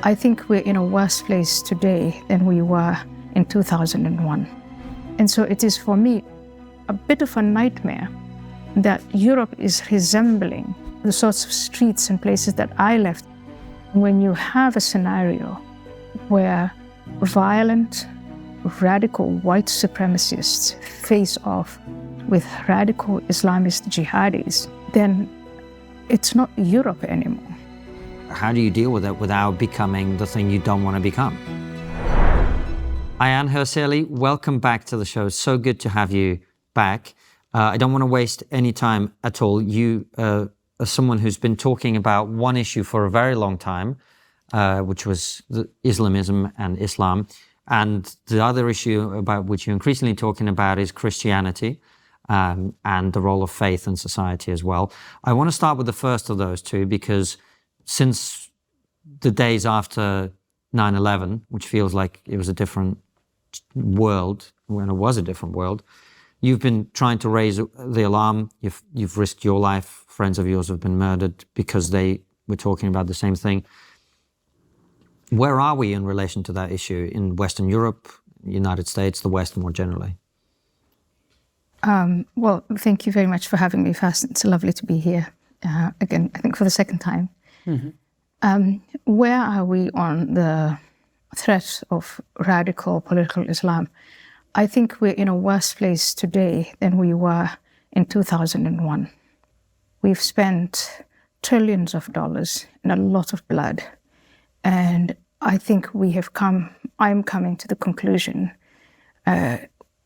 I think we're in a worse place today than we were in 2001. And so it is for me a bit of a nightmare that Europe is resembling the sorts of streets and places that I left. When you have a scenario where violent, radical white supremacists face off with radical Islamist jihadis, then it's not Europe anymore. How do you deal with it without becoming the thing you don't want to become? Ian, Hrseli, welcome back to the show. So good to have you back. I don't want to waste any time at all. You are someone who's been talking about one issue for a very long time, which was Islamism and Islam. And the other issue about which you're increasingly talking about is Christianity and the role of faith in society as well. I want to start with the first of those two because since the days after 9/11, which feels like it was a different world, when it was a different world, you've been trying to raise the alarm. You've risked your life. Friends of yours have been murdered because they were talking about the same thing. Where are we in relation to that issue in Western Europe, United States, the West more generally? Well, thank you very much for having me, Fast. It's lovely to be here again, I think for the second time. Mm-hmm. Where are we on the threat of radical political Islam? I think we're in a worse place today than we were in 2001. We've spent trillions of dollars and a lot of blood. And I think I'm coming to the conclusion,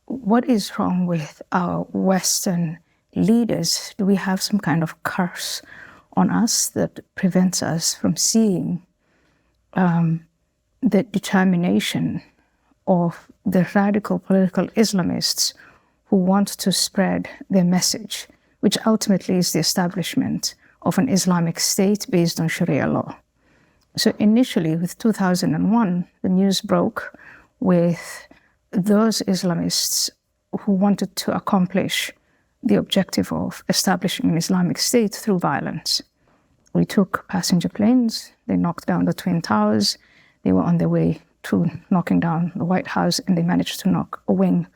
what is wrong with our Western leaders? Do we have some kind of curse on us that prevents us from seeing the determination of the radical political Islamists who want to spread their message, which ultimately is the establishment of an Islamic state based on Sharia law? So initially, with 2001, the news broke with those Islamists who wanted to accomplish the objective of establishing an Islamic state through violence. We took passenger planes, they knocked down the Twin Towers, they were on their way to knocking down the White House, and they managed to knock a wing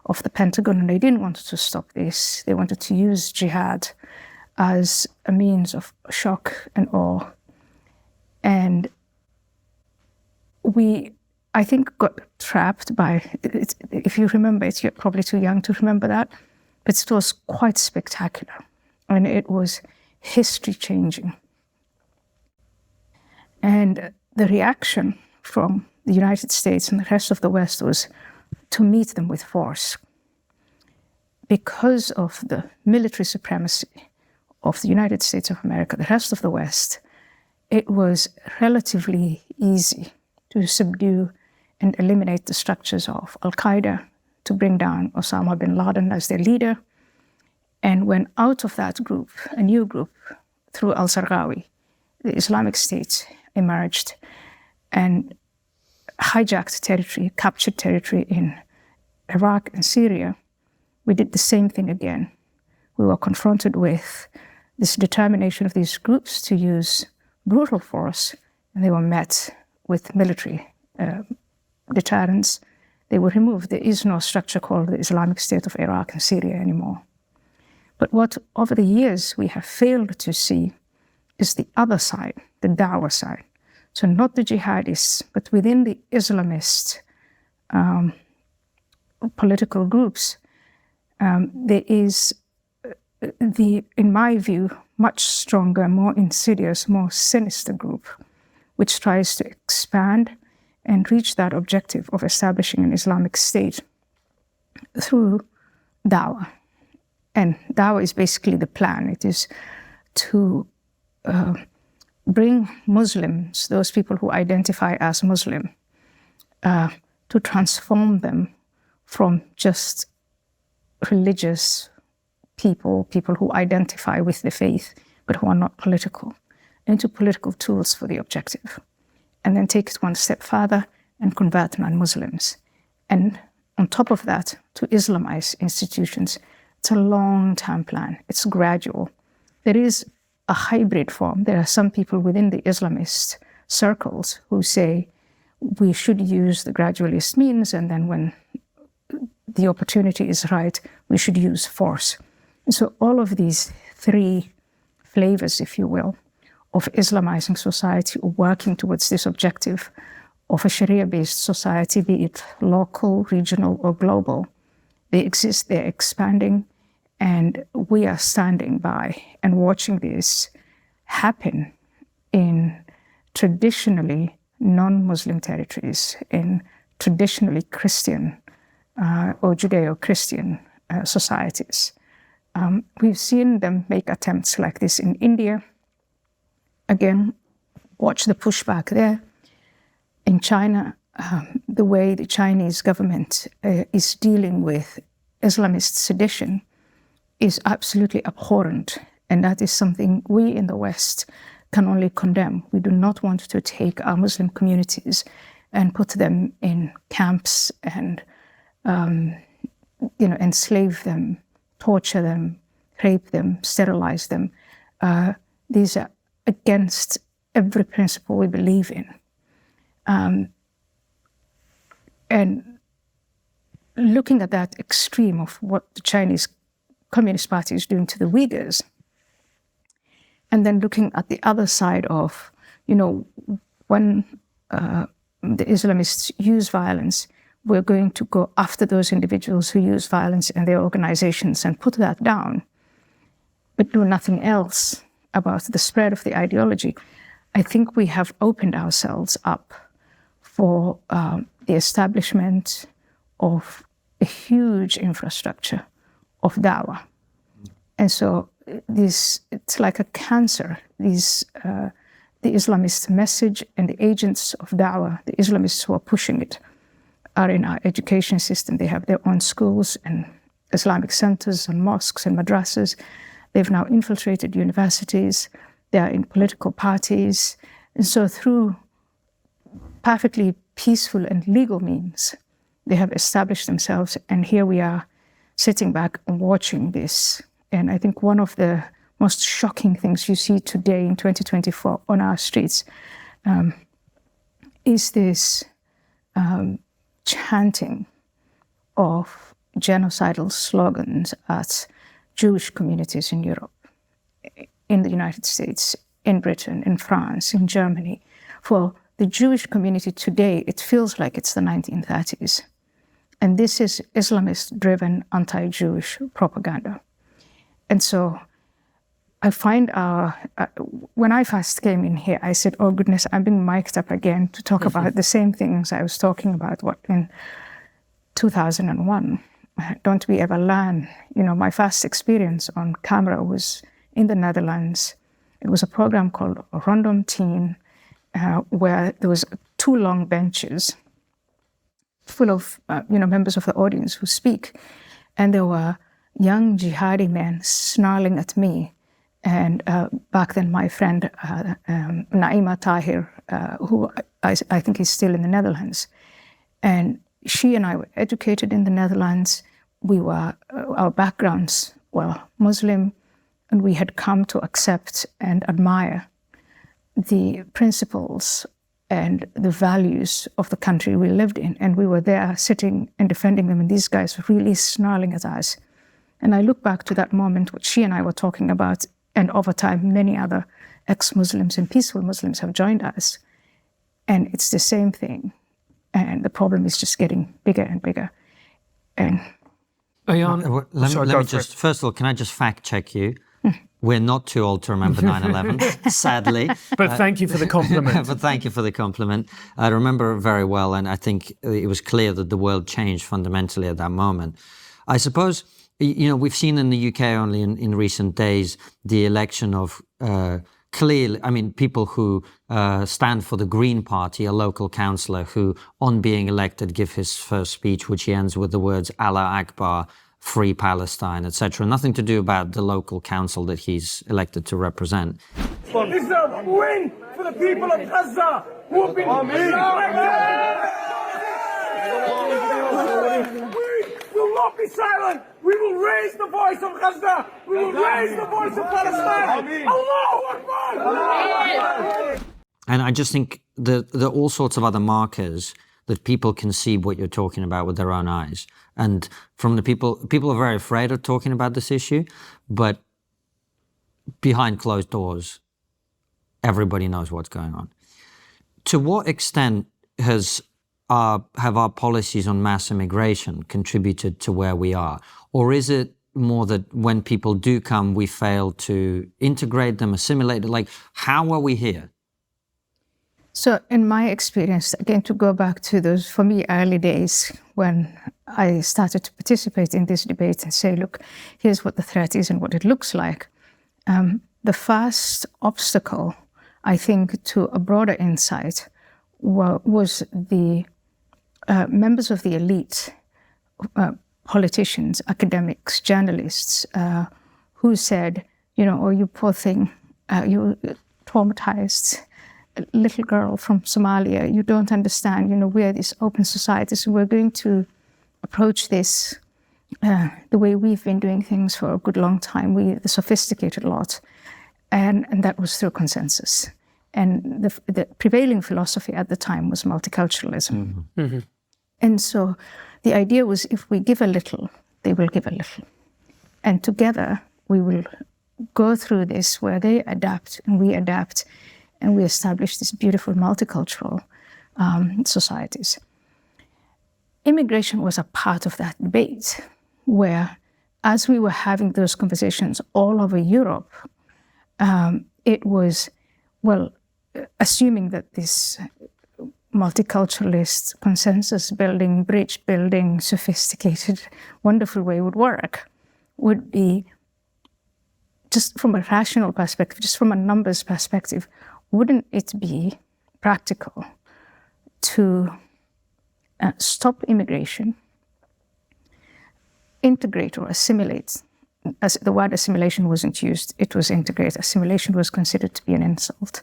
of the Pentagon, and they didn't want to stop this. They wanted to use jihad as a means of shock and awe. And we, I think, got trapped by, if you remember it, you're probably too young to remember that, but it was quite spectacular. And it was history-changing. And the reaction from the United States and the rest of the West was to meet them with force. Because of the military supremacy of the United States of America, the rest of the West, it was relatively easy to subdue and eliminate the structures of Al-Qaeda, to bring down Osama bin Laden as their leader. And when out of that group, a new group, through al-Zarqawi, the Islamic State emerged and hijacked territory, captured territory in Iraq and Syria, we did the same thing again. We were confronted with this determination of these groups to use brutal force, and they were met with military deterrence. They were removed. There is no structure called the Islamic State of Iraq and Syria anymore. But what over the years we have failed to see is the other side, the dawah side. So not the jihadists, but within the Islamist political groups, there is in my view, much stronger, more insidious, more sinister group, which tries to expand and reach that objective of establishing an Islamic state through dawah. And dawah is basically the plan. It is to bring Muslims, those people who identify as Muslim, to transform them from just religious people who identify with the faith, but who are not political, into political tools for the objective. And then take it one step further and convert non-Muslims. And on top of that, to Islamize institutions. It's a long-term plan. It's gradual. There is a hybrid form. There are some people within the Islamist circles who say we should use the gradualist means, and then when the opportunity is right, we should use force. And so all of these three flavors, if you will, of Islamizing society or working towards this objective of a Sharia-based society, be it local, regional, or global, they exist, they're expanding, and we are standing by and watching this happen in traditionally non-Muslim territories, in traditionally Christian or Judeo-Christian societies. We've seen them make attempts like this in India. Again, watch the pushback there. In China, the way the Chinese government is dealing with Islamist sedition is absolutely abhorrent. And that is something we in the West can only condemn. We do not want to take our Muslim communities and put them in camps and enslave them, torture them, rape them, sterilize them. These are against every principle we believe in. And looking at that extreme of what the Chinese Communist Party is doing to the Uyghurs, and then looking at the other side of, when the Islamists use violence, we're going to go after those individuals who use violence and their organizations and put that down, but do nothing else about the spread of the ideology. I think we have opened ourselves up for the establishment of a huge infrastructure of da'wah. And so it's like a cancer. The Islamist message and the agents of da'wah, the Islamists who are pushing it, are in our education system. They have their own schools and Islamic centers and mosques and madrasas. They've now infiltrated universities. They are in political parties. And so through perfectly peaceful and legal means, they have established themselves. And here we are sitting back and watching this. And I think one of the most shocking things you see today in 2024 on our streets is this chanting of genocidal slogans at Jewish communities in Europe, in the United States, in Britain, in France, in Germany. For the Jewish community today, it feels like it's the 1930s. And this is Islamist-driven anti-Jewish propaganda. And so I find when I first came in here, I said, oh goodness, I'm being mic'd up again to talk about the same things I was talking about, in 2001. Don't we ever learn? My first experience on camera was in the Netherlands. It was a program called Rondom Teen, where there was 2 long benches full of members of the audience who speak. And there were young jihadi men snarling at me. And back then, my friend Naima Tahir, who I think is still in the Netherlands. And she and I were educated in the Netherlands. Our backgrounds were Muslim, and we had come to accept and admire the principles and the values of the country we lived in. And we were there sitting and defending them, and these guys were really snarling at us. And I look back to that moment, what she and I were talking about, and over time, many other ex-Muslims and peaceful Muslims have joined us. And it's the same thing. And the problem is just getting bigger and bigger. And Let me just, first of all, can I just fact check you? We're not too old to remember 9/11, sadly. But thank you for the compliment. But thank you for the compliment. I remember it very well, and I think it was clear that the world changed fundamentally at that moment. I suppose, we've seen in the UK only in recent days the election of people who stand for the Green Party, a local councillor who, on being elected, give his first speech, which he ends with the words Allah Akbar, Free Palestine, etc. Nothing to do about the local council that he's elected to represent. This is a win for the people of Gaza who have been... We will not be silent. We will raise the voice of Gaza. We will raise the voice of Palestine. Allahu Akbar! And I just think there are all sorts of other markers that people can see what you're talking about with their own eyes. And from the people are very afraid of talking about this issue, but behind closed doors, everybody knows what's going on. To what extent have our policies on mass immigration contributed to where we are? Or is it more that when people do come, we fail to integrate them, assimilate them? Like, how are we here? So in my experience, again, to go back to those, for me, early days when I started to participate in this debate and say, look, here's what the threat is and what it looks like. The first obstacle, I think, to a broader insight was the members of the elite, politicians, academics, journalists, who said, oh, you poor thing, you traumatized little girl from Somalia, you don't understand, we're these open societies, we're going to approach this the way we've been doing things for a good long time, the sophisticated lot. And that was through consensus. And the prevailing philosophy at the time was multiculturalism. Mm-hmm. Mm-hmm. And so the idea was, if we give a little, they will give a little. And together we will go through this where they adapt and we adapt, and we establish these beautiful multicultural societies. Immigration was a part of that debate, where as we were having those conversations all over Europe, it was, well, assuming that this multiculturalist, consensus-building, bridge-building, sophisticated, wonderful way would work, would be, just from a rational perspective, just from a numbers perspective, wouldn't it be practical to stop immigration, integrate or assimilate? As the word assimilation wasn't used, it was integrate. Assimilation was considered to be an insult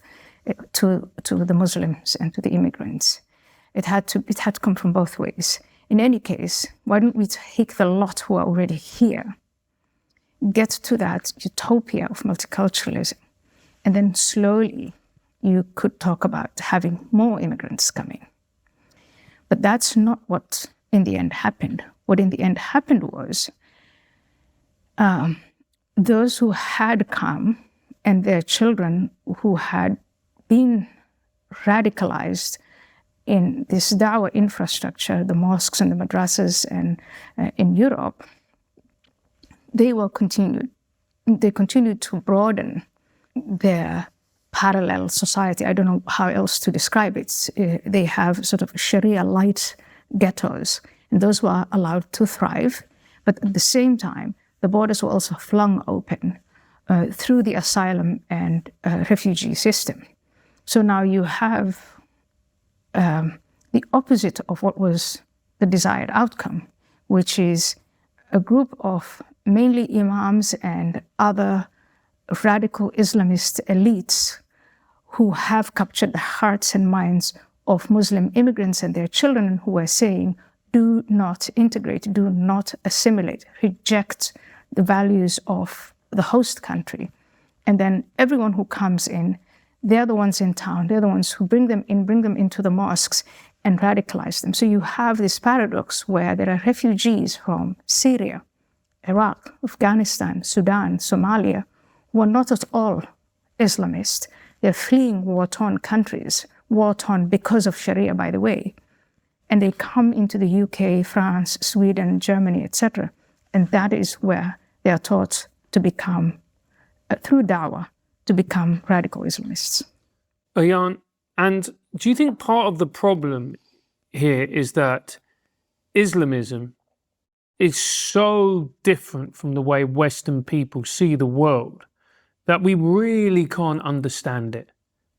to the Muslims and to the immigrants. It had to come from both ways. In any case, why don't we take the lot who are already here, get to that utopia of multiculturalism, and then slowly you could talk about having more immigrants coming. But that's not what in the end happened. What in the end happened was those who had come and their children who had been radicalized in this dawah infrastructure, the mosques and the madrasas and in Europe, they continued to broaden their parallel society. I don't know how else to describe it. They have sort of Sharia-light ghettos, and those were allowed to thrive. But at the same time, the borders were also flung open through the asylum and refugee system. So now you have the opposite of what was the desired outcome, which is a group of mainly imams and other radical Islamist elites who have captured the hearts and minds of Muslim immigrants and their children, who are saying, do not integrate, do not assimilate, reject the values of the host country. And then everyone who comes in, they're the ones in town, they're the ones who bring them into the mosques and radicalize them. So you have this paradox where there are refugees from Syria, Iraq, Afghanistan, Sudan, Somalia, who are not at all Islamist. They're fleeing war-torn countries, war-torn because of Sharia, by the way. And they come into the UK, France, Sweden, Germany, etc. And that is where they are taught to become, through dawah, to become radical Islamists. Ian, and do you think part of the problem here is that Islamism is so different from the way Western people see the world that we really can't understand it?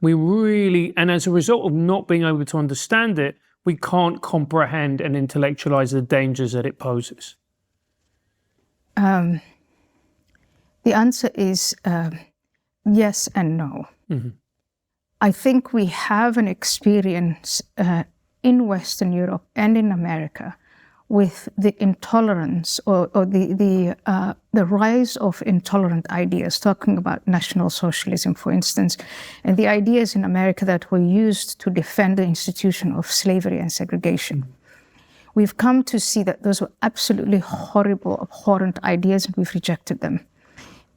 And as a result of not being able to understand it, we can't comprehend and intellectualize the dangers that it poses. The answer is yes and no. Mm-hmm. I think we have an experience in Western Europe and in America with the intolerance or the rise of intolerant ideas, talking about National Socialism, for instance, and the ideas in America that were used to defend the institution of slavery and segregation. We've come to see that those were absolutely horrible, abhorrent ideas, and we've rejected them.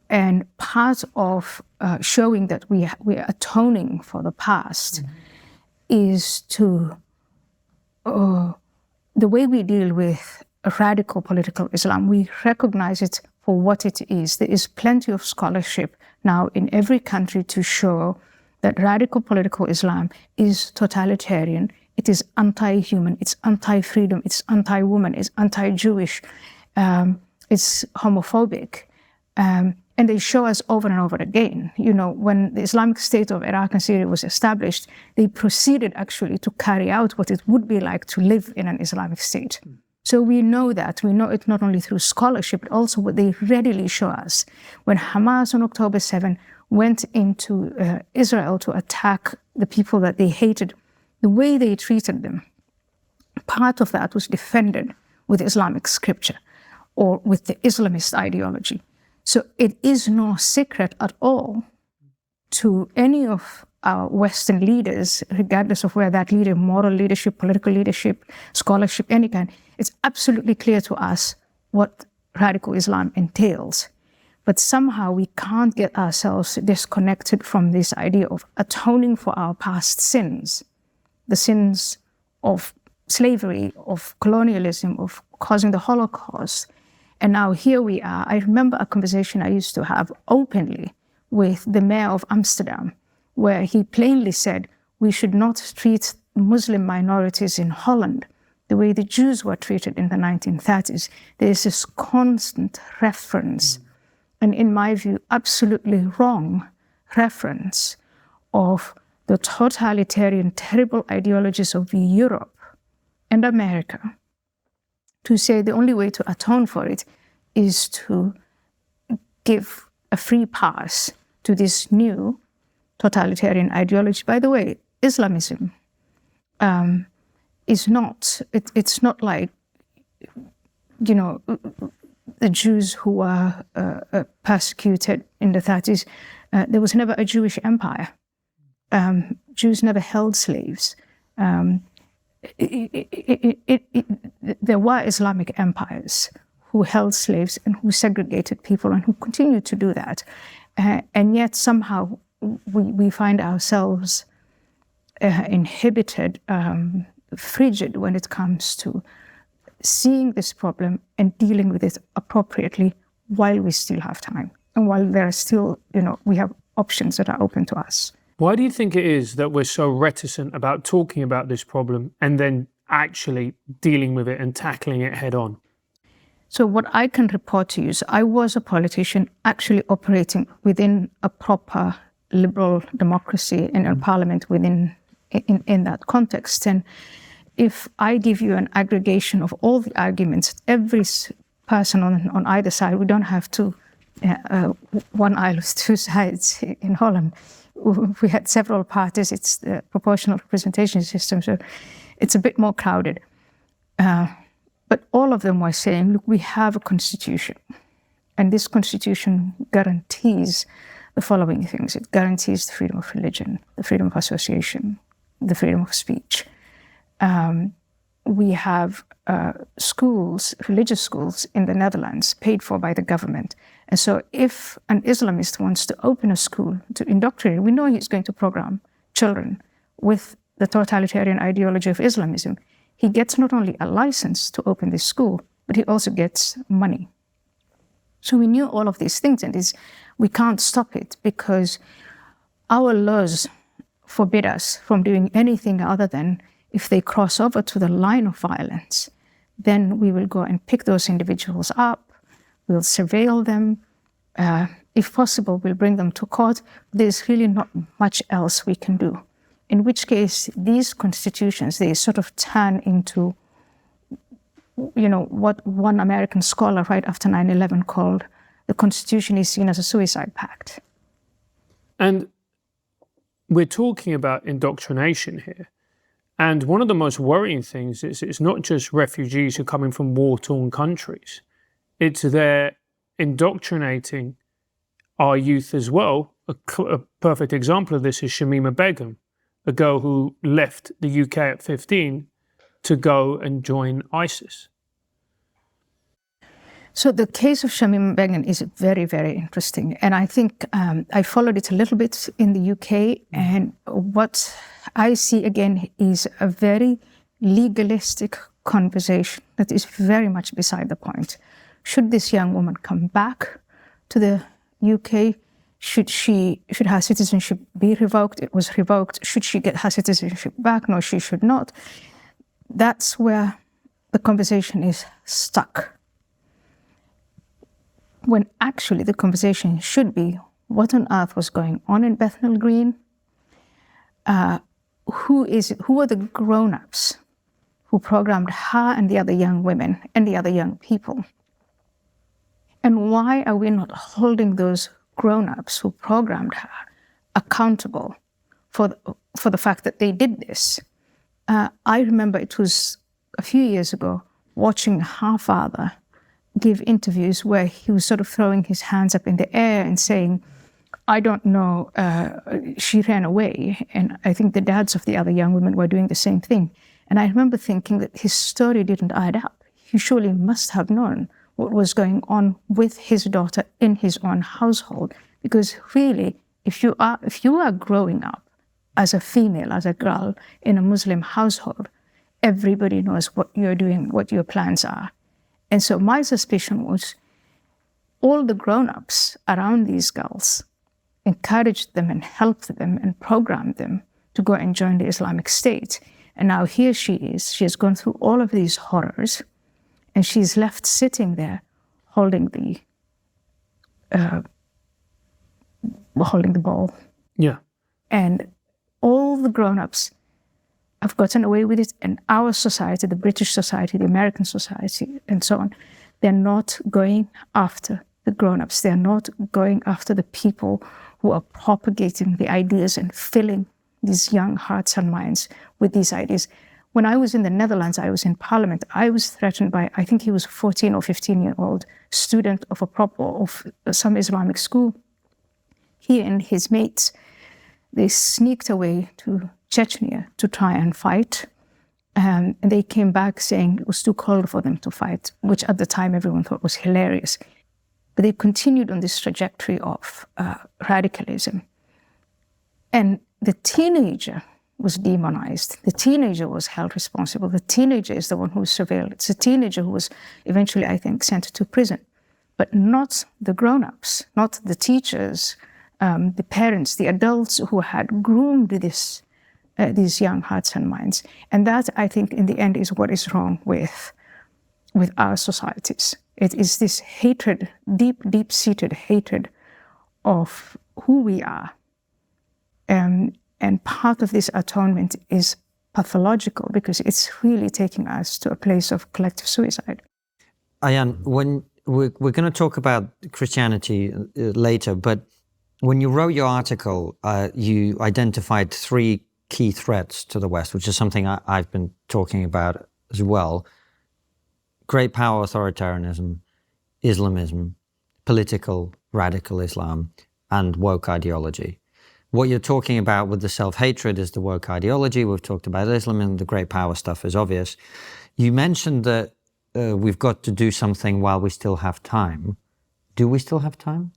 And part of showing that we are atoning for the past is to the way we deal with radical political Islam. We recognize it for what it is. There is plenty of scholarship now in every country to show that radical political Islam is totalitarian. It is anti-human, it's anti-freedom, it's anti-woman, it's anti-Jewish, it's homophobic. And they show us over and over again. You know, when the Islamic State of Iraq and Syria was established, they proceeded actually to carry out what it would be like to live in an Islamic state. So we know that. We know it not only through scholarship, but also what they readily show us. When Hamas on October 7 went into Israel to attack the people that they hated, the way they treated them, part of that was defended with Islamic scripture or with the Islamist ideology. So it is no secret at all to any of our Western leaders, regardless of where that leader, moral leadership, political leadership, scholarship, any kind, it's absolutely clear to us what radical Islam entails. But somehow we can't get ourselves disconnected from this idea of atoning for our past sins, the sins of slavery, of colonialism, of causing the Holocaust. And now here we are. I remember a conversation I used to have openly with the mayor of Amsterdam, where he plainly said, we should not treat Muslim minorities in Holland the way the Jews were treated in the 1930s. There is this constant reference, and in my view, absolutely wrong reference of the totalitarian, terrible ideologies of Europe and America, to say the only way to atone for it is to give a free pass to this new totalitarian ideology. By the way, Islamism is not, it's not like, you know, the Jews who were persecuted in the 30s. There was never a Jewish empire. Jews never held slaves. There were Islamic empires who held slaves and who segregated people and who continue to do that. And yet somehow we find ourselves inhibited, frigid when it comes to seeing this problem and dealing with it appropriately while we still have time and while there are still, you know, we have options that are open to us. Why do you think it is that we're so reticent about talking about this problem and then actually dealing with it and tackling it head on? So what I can report to you is I was a politician actually operating within a proper liberal democracy in a parliament within in that context. And if I give you an aggregation of all the arguments, every person on either side, we don't have one aisle with two sides in Holland. We had several parties. It's the proportional representation system, so it's a bit more crowded. But all of them were saying, look, we have a constitution, and this constitution guarantees the following things. It guarantees the freedom of religion, the freedom of association, the freedom of speech. We have schools, religious schools in the Netherlands paid for by the government. And so if an Islamist wants to open a school to indoctrinate, we know he's going to program children with the totalitarian ideology of Islamism. He gets not only a license to open this school, but he also gets money. So we knew all of these things, and we can't stop it because our laws forbid us from doing anything other than if they cross over to the line of violence, then we will go and pick those individuals up, we'll surveil them, if possible, we'll bring them to court. There's really not much else we can do. In which case, these constitutions, they sort of turn into, you know, what one American scholar right after 9/11 called the Constitution is seen as a suicide pact. And we're talking about indoctrination here. And one of the most worrying things is it's not just refugees who are coming from war-torn countries. It's they're indoctrinating our youth as well. A perfect example of this is Shamima Begum, a girl who left the UK at 15 to go and join ISIS. So the case of Shamima Begum is very, very interesting. And I think I followed it a little bit in the UK. And what I see again is a very legalistic conversation that is very much beside the point. Should this young woman come back to the UK? Should her citizenship be revoked? It was revoked. Should she get her citizenship back? No, she should not. That's where the conversation is stuck. When actually the conversation should be, what on earth was going on in Bethnal Green? Who are the grown-ups who programmed her and the other young women and the other young people? And why are we not holding those grown-ups who programmed her accountable for the fact that they did this? I remember it was a few years ago watching her father give interviews where he was sort of throwing his hands up in the air and saying, I don't know, she ran away. And I think the dads of the other young women were doing the same thing. And I remember thinking that his story didn't add up. He surely must have known what was going on with his daughter in his own household. Because really, if you are growing up as a female, as a girl in a Muslim household, everybody knows what you're doing, what your plans are. And so my suspicion was all the grown-ups around these girls encouraged them and helped them and programmed them to go and join the Islamic State. And now here she is. She has gone through all of these horrors, and she's left sitting there holding the ball. Yeah. And all the grown-ups have gotten away with it, and our society, the British society, the American society, and so on, they're not going after the grown-ups. They're not going after the people who are propagating the ideas and filling these young hearts and minds with these ideas. When I was in the Netherlands, I was in Parliament, I was threatened by, I think he was a 14 or 15-year-old student of some Islamic school. He and his mates, they sneaked away to Chechnya to try and fight. And they came back saying it was too cold for them to fight, which at the time everyone thought was hilarious. But they continued on this trajectory of radicalism. And the teenager was demonized. The teenager was held responsible. The teenager is the one who was surveilled. It's the teenager who was eventually, I think, sent to prison. But not the grown-ups, not the teachers, the parents, the adults who had groomed these young hearts and minds. And that, I think, in the end is what is wrong with our societies. It is this hatred, deep-seated hatred of who we are. And part of this atonement is pathological because it's really taking us to a place of collective suicide. Ayan, when we're going to talk about Christianity later, but when you wrote your article, you identified three key threats to the West, which is something I've been talking about as well. Great power authoritarianism, Islamism, political radical Islam, and woke ideology. What you're talking about with the self-hatred is the woke ideology. We've talked about Islam, and the great power stuff is obvious. You mentioned that we've got to do something while we still have time. Do we still have time?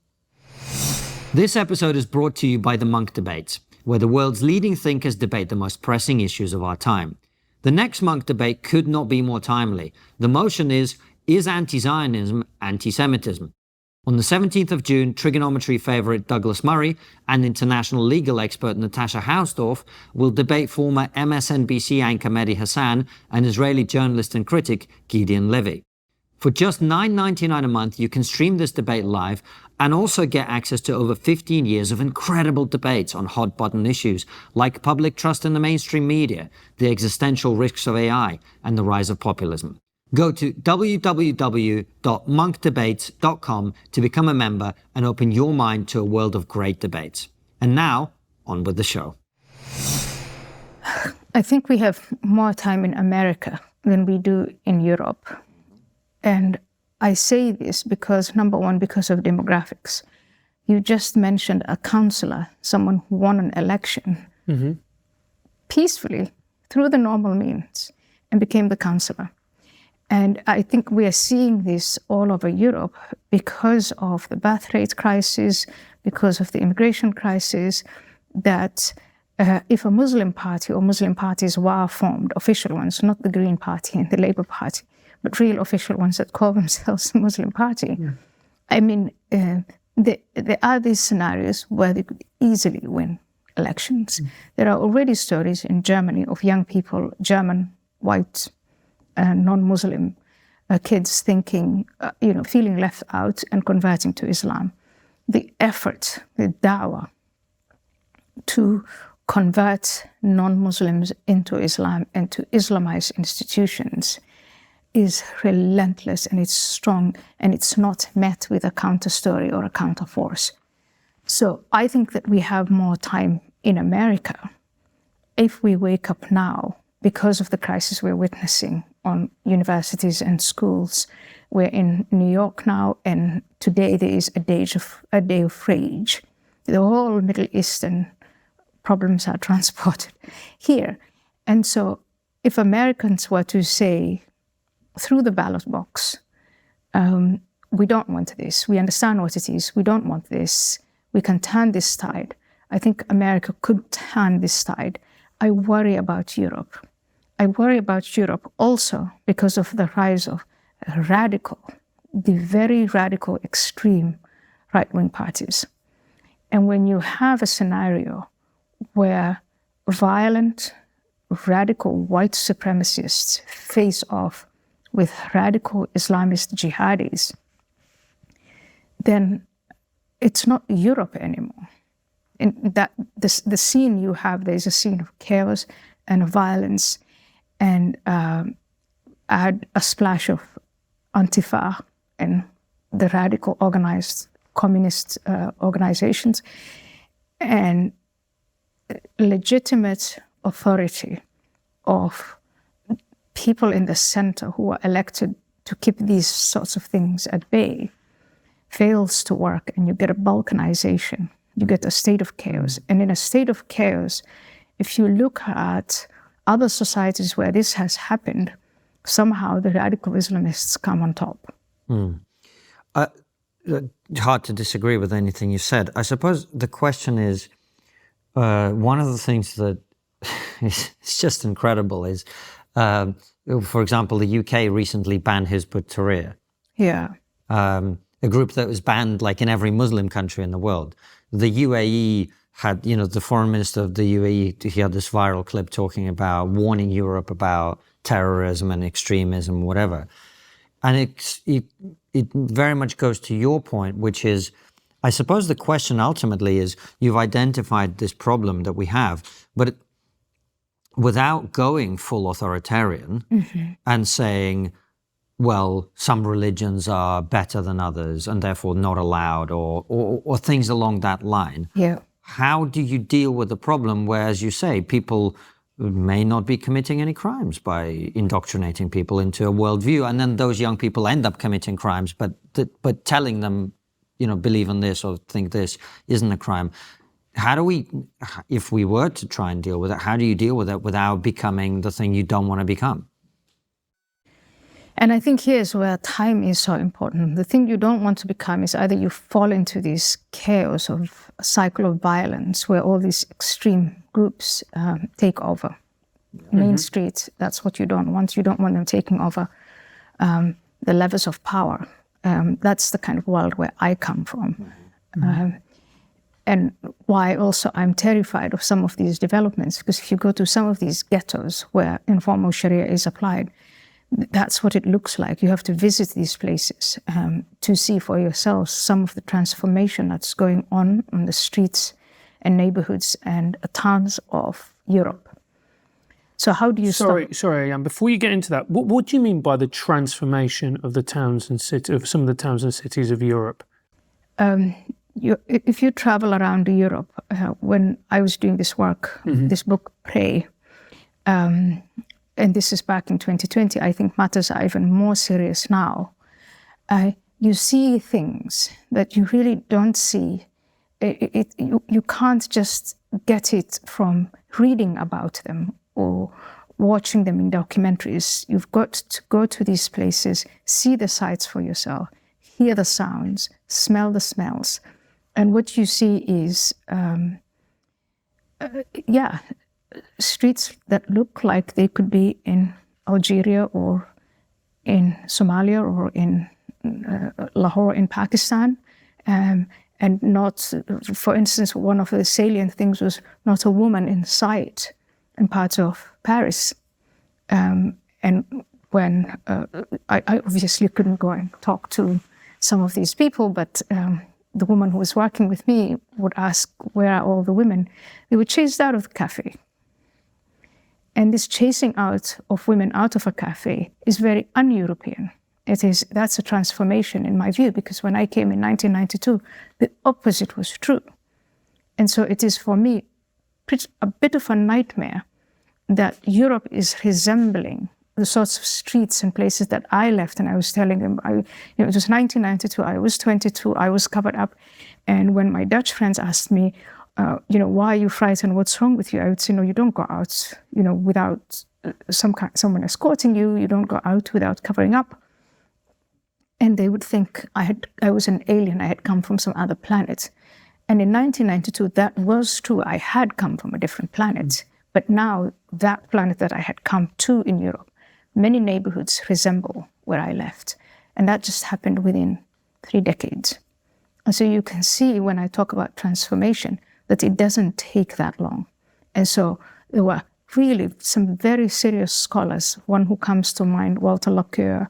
This episode is brought to you by the Monk Debates, where the world's leading thinkers debate the most pressing issues of our time. The next Monk debate could not be more timely. The motion is anti-Zionism anti-Semitism? On the 17th of June, trigonometry favourite Douglas Murray and international legal expert Natasha Hausdorff will debate former MSNBC anchor Mehdi Hassan and Israeli journalist and critic Gideon Levy. For just $9.99 a month, you can stream this debate live and also get access to over 15 years of incredible debates on hot-button issues like public trust in the mainstream media, the existential risks of AI, and the rise of populism. Go to www.monkdebates.com to become a member and open your mind to a world of great debates. And now, on with the show. I think we have more time in America than we do in Europe. And I say this because, number one, because of demographics. You just mentioned a counselor, someone who won an election peacefully through the normal means and became the counselor. And I think we are seeing this all over Europe because of the birth rate crisis, because of the immigration crisis, that if a Muslim party or Muslim parties were formed, official ones, not the Green Party and the Labour Party, but real official ones that call themselves the Muslim Party, I mean, there are these scenarios where they could easily win elections. There are already stories in Germany of young people, German, white, non-Muslim kids thinking, feeling left out and converting to Islam. The effort, the dawah, to convert non-Muslims into Islam and to Islamize institutions is relentless, and it's strong, and it's not met with a counter story or a counter force. So I think that we have more time in America if we wake up now because of the crisis we're witnessing on universities and schools. We're in New York now, and today there is a day of rage. The whole Middle Eastern problems are transported here. And so if Americans were to say through the ballot box, we don't want this, we understand what it is, we don't want this, we can turn this tide, I think America could turn this tide. I worry about Europe. I worry about Europe also because of the rise of the very radical, extreme right-wing parties. And when you have a scenario where violent, radical white supremacists face off with radical Islamist jihadis, then it's not Europe anymore. In that the scene you have, there's a scene of chaos and violence, and add a splash of Antifa and the radical organized communist organizations, and legitimate authority of people in the center who are elected to keep these sorts of things at bay fails to work, and you get a balkanization, you get a state of chaos. And in a state of chaos, if you look at other societies where this has happened, somehow the radical Islamists come on top. Hard to disagree with anything you said. I suppose the question is, one of the things that is just incredible is, for example, the UK recently banned Hizb ut-Tahrir. Yeah. A group that was banned like in every Muslim country in the world. The UAE had, the foreign minister of the UAE, he had this viral clip talking about warning Europe about terrorism and extremism, whatever. And it very much goes to your point, which is, I suppose the question ultimately is, you've identified this problem that we have, but without going full authoritarian and saying, well, some religions are better than others and therefore not allowed, or things along that line. Yeah. How do you deal with the problem where, as you say, people may not be committing any crimes by indoctrinating people into a worldview, and then those young people end up committing crimes, but telling them, believe in this or think this isn't a crime. How do we, if we were to try and deal with it, how do you deal with it without becoming the thing you don't want to become? And I think here's where time is so important. The thing you don't want to become is either you fall into this chaos of a cycle of violence where all these extreme groups take over. Main Street, that's what you don't want. You don't want them taking over the levels of power. That's the kind of world where I come from. And why also I'm terrified of some of these developments, because if you go to some of these ghettos where informal Sharia is applied, that's what it looks like. You have to visit these places to see for yourselves some of the transformation that's going on the streets and neighborhoods and towns of Europe. So how do you stop? Sorry, Ian, before you get into that, what do you mean by the transformation of the towns and cities, of some of the towns and cities of Europe? If you travel around Europe, when I was doing this work, this book, Pray, and this is back in 2020, I think matters are even more serious now. You see things that you really don't see. You can't just get it from reading about them or watching them in documentaries. You've got to go to these places, see the sights for yourself, hear the sounds, smell the smells. And what you see is, streets that look like they could be in Algeria or in Somalia or in Lahore in Pakistan. And not, for instance, one of the salient things was not a woman in sight in parts of Paris. And when I obviously couldn't go and talk to some of these people, but the woman who was working with me would ask, where are all the women? They were chased out of the cafe. And this chasing out of women out of a cafe is very un-European. That's a transformation in my view, because when I came in 1992, the opposite was true. And so it is for me a bit of a nightmare that Europe is resembling the sorts of streets and places that I left. And I was telling them, it was 1992, I was 22, I was covered up. And when my Dutch friends asked me, why are you frightened? What's wrong with you? I would say, no, you don't go out, without someone escorting you. You don't go out without covering up. And they would think I was an alien. I had come from some other planet. And in 1992, that was true. I had come from a different planet. But now that planet that I had come to in Europe, many neighborhoods resemble where I left. And that just happened within 3 decades. And so you can see when I talk about transformation that it doesn't take that long. And so there were really some very serious scholars, one who comes to mind, Walter Lockyer,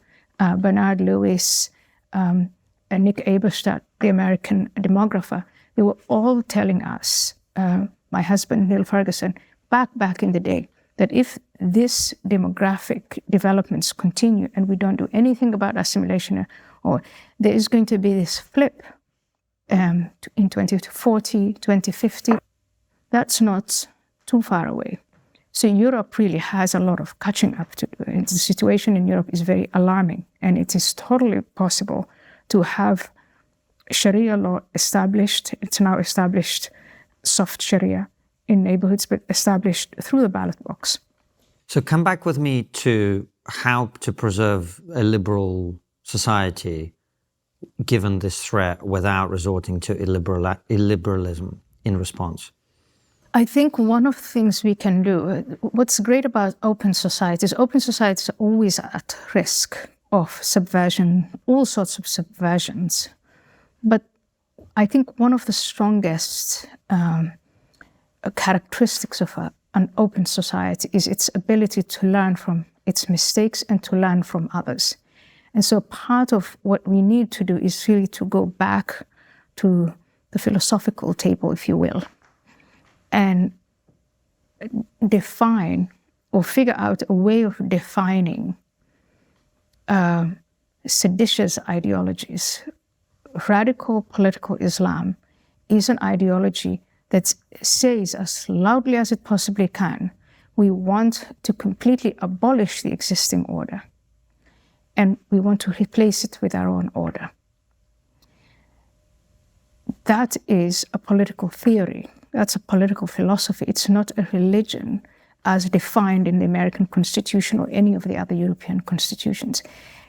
Bernard Lewis, and Nick Eberstadt, the American demographer. They were all telling us, my husband, Neil Ferguson, back in the day, that if this demographic developments continue and we don't do anything about assimilation, or there is going to be this flip in 2040, 2050, that's not too far away. So Europe really has a lot of catching up to do. And the situation in Europe is very alarming, and it is totally possible to have Sharia law established. It's now established, soft Sharia in neighborhoods, but established through the ballot box. So come back with me to how to preserve a liberal society given this threat without resorting to illiberalism in response. I think one of the things we can do, what's great about open societies are always at risk of subversion, all sorts of subversions. But I think one of the strongest characteristics of an open society is its ability to learn from its mistakes and to learn from others. And so part of what we need to do is really to go back to the philosophical table, if you will, and define or figure out a way of defining seditious ideologies. Radical political Islam is an ideology that says as loudly as it possibly can, we want to completely abolish the existing order, and we want to replace it with our own order. That is a political theory. That's a political philosophy. It's not a religion as defined in the American Constitution or any of the other European constitutions.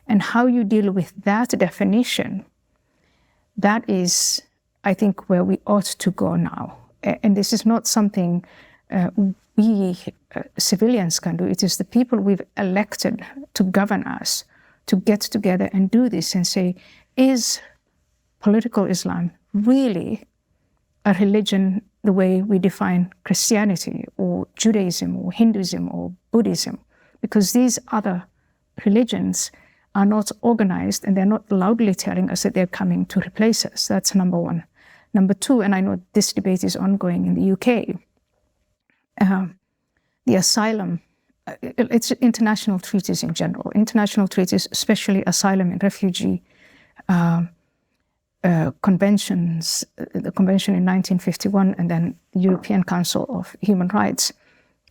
And how you deal with that definition, that is, I think, where we ought to go now. And this is not something we civilians can do. It is the people we've elected to govern us to get together and do this and say, is political Islam really a religion the way we define Christianity or Judaism or Hinduism or Buddhism? Because these other religions are not organized and they're not loudly telling us that they're coming to replace us. That's number one. Number two, and I know this debate is ongoing in the UK, the asylum, it's international treaties in general, international treaties, especially asylum and refugee conventions, the convention in 1951 and then the European Council of Human Rights,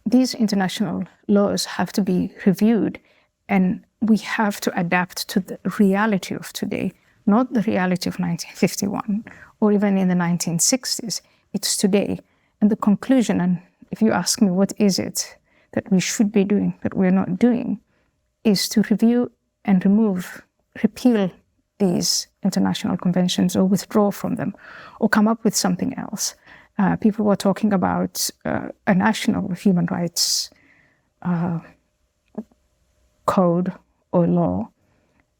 these international laws have to be reviewed, and we have to adapt to the reality of today, not the reality of 1951 or even in the 1960s. It's today. And the conclusion, and if you ask me what is it that we should be doing that we're not doing, is to review and repeal these international conventions or withdraw from them or come up with something else. People were talking about a national human rights code or law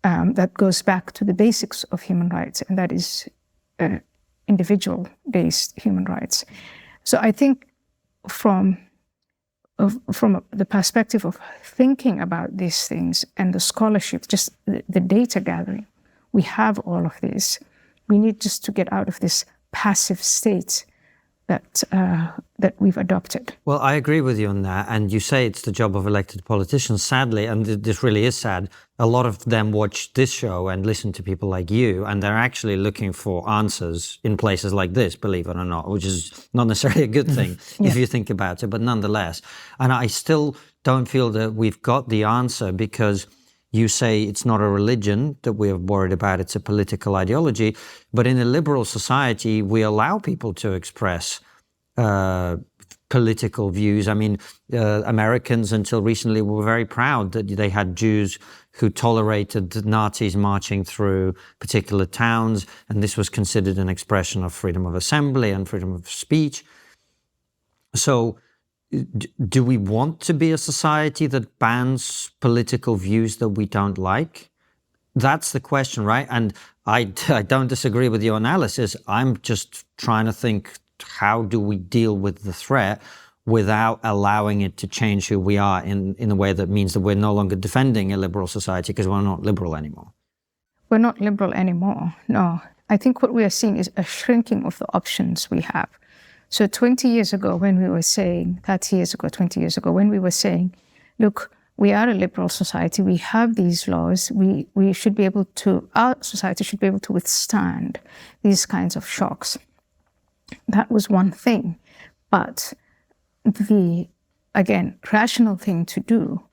that goes back to the basics of human rights, and that is individual-based human rights. So I think from the perspective of thinking about these things and the scholarship, just the data gathering, we have all of this. We need just to get out of this passive state that we've adopted. Well, I agree with you on that. And you say it's the job of elected politicians. Sadly, and this really is sad, a lot of them watch this show and listen to people like you, and they're actually looking for answers in places like this, believe it or not, which is not necessarily a good thing if you think about it, but nonetheless. And I still don't feel that we've got the answer, because you say it's not a religion that we're worried about, it's a political ideology. But in a liberal society, we allow people to express political views. I mean, Americans until recently were very proud that they had Jews who tolerated Nazis marching through particular towns, and this was considered an expression of freedom of assembly and freedom of speech. So do we want to be a society that bans political views that we don't like? That's the question, right? And I don't disagree with your analysis. I'm just trying to think, how do we deal with the threat without allowing it to change who we are in a way that means that we're no longer defending a liberal society because we're not liberal anymore? We're not liberal anymore, no. I think what we are seeing is a shrinking of the options we have. So 20 years ago, when we were saying, 30 years ago, 20 years ago, when we were saying, look, we are a liberal society, we have these laws, we should be able to, our society should be able to withstand these kinds of shocks. That was one thing. But the, again, rational thing to do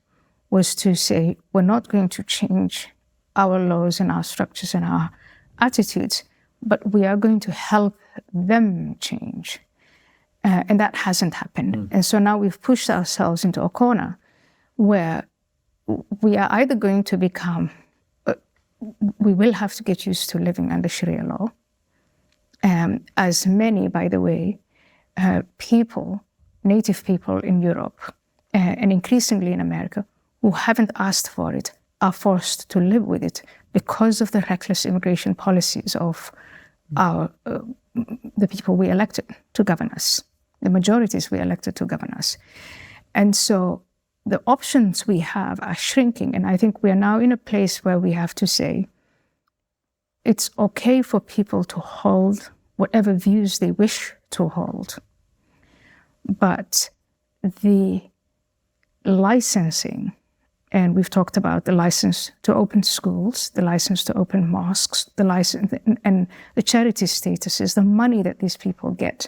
was to say, we're not going to change our laws and our structures and our attitudes, but we are going to help them change. And that hasn't happened. And so now we've pushed ourselves into a corner where we are either going to become, we will have to get used to living under Sharia law. As many, by the way, people, native people in Europe, and increasingly in America, who haven't asked for it, are forced to live with it because of the reckless immigration policies of the people we elected to govern us, the majorities we elected to govern us. And so the options we have are shrinking. And I think we are now in a place where we have to say, it's okay for people to hold whatever views they wish to hold. But the licensing, and we've talked about the license to open schools, the license to open mosques, the license and the charity statuses, the money that these people get,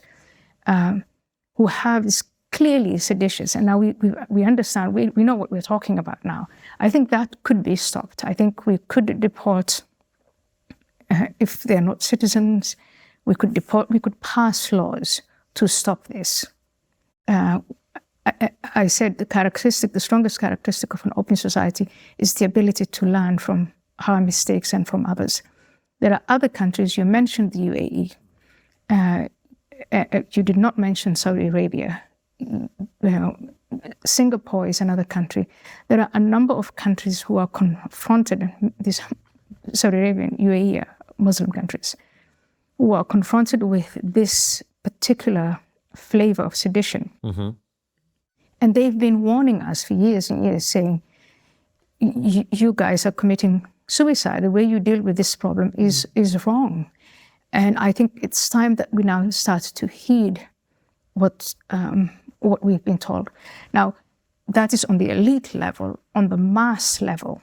who have is clearly seditious. And now we understand, we know what we're talking about now. I think that could be stopped. I think we could deport, if they're not citizens, we could pass laws to stop this. I said the strongest characteristic of an open society is the ability to learn from our mistakes and from others. There are other countries, you mentioned the UAE. You did not mention Saudi Arabia. Singapore is another country. There are a number of countries who are confronted, these Saudi Arabia and UAE are Muslim countries, who are confronted with this particular flavor of sedition. Mm-hmm. And they've been warning us for years and years, saying, you guys are committing suicide. The way you deal with this problem is wrong. And I think it's time that we now start to heed what we've been told. Now, that is on the elite level. On the mass level,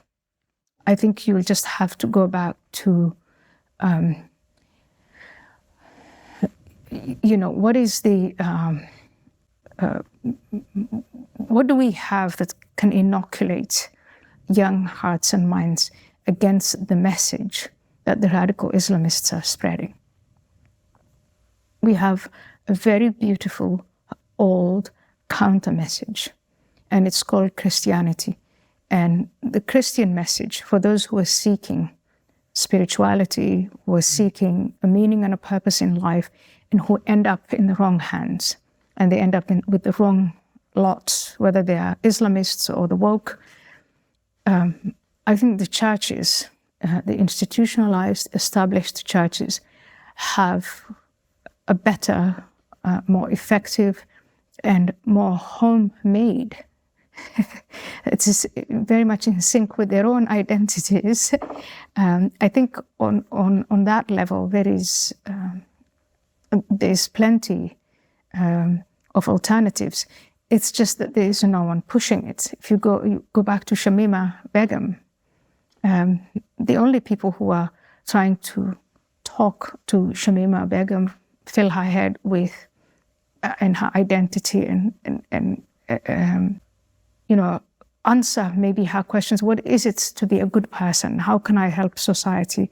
I think you'll just have to go back to, what is the what do we have that can inoculate young hearts and minds against the message that the radical Islamists are spreading? We have a very beautiful old counter message, and it's called Christianity. And the Christian message, for those who are seeking spirituality, who are seeking a meaning and a purpose in life, and who end up in the wrong hands, and they end up with the wrong lot, whether they are Islamists or the woke. I think the churches, the institutionalized, established churches, have a better, more effective, and more homemade. It is very much in sync with their own identities. I think on that level there's plenty of alternatives. It's just that there is no one pushing it. If you go back to Shamima Begum, the only people who are trying to talk to Shamima Begum, fill her head with and her identity and answer maybe her questions. What is it to be a good person? How can I help society?